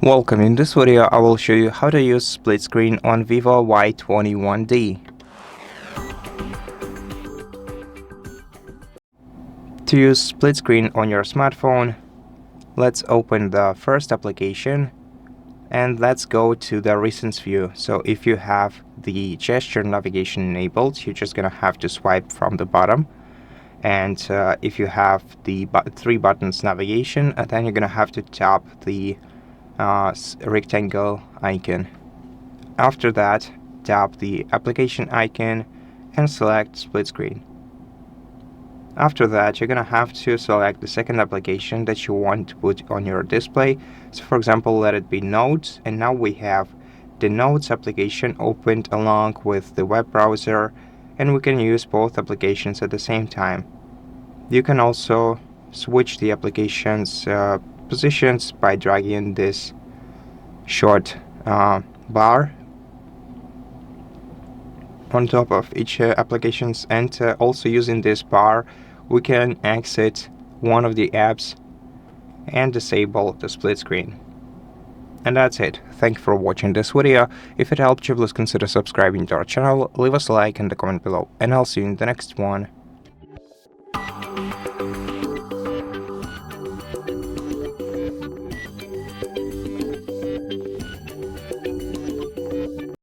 Welcome. In this video, I will show you how to use split screen on VIVO Y21D. To use split screen on your smartphone, let's open the first application and let's go to the recent view. So if you have the gesture navigation enabled, you're just gonna have to swipe from the bottom. And if you have the three buttons navigation, then you're gonna have to tap the rectangle icon. After that, tap the application icon and select split screen. After that, you're gonna have to select the second application that you want to put on your display. So for example, let it be Notes, and now we have the Notes application opened along with the web browser, and we can use both applications at the same time. You can also switch the application's positions by dragging this short bar on top of each applications, and also using this bar we can exit one of the apps and disable the split screen. And that's it. Thank you for watching this video. If it helped you, please consider subscribing to our channel, leave us a like and a comment below, and I'll see you in the next one.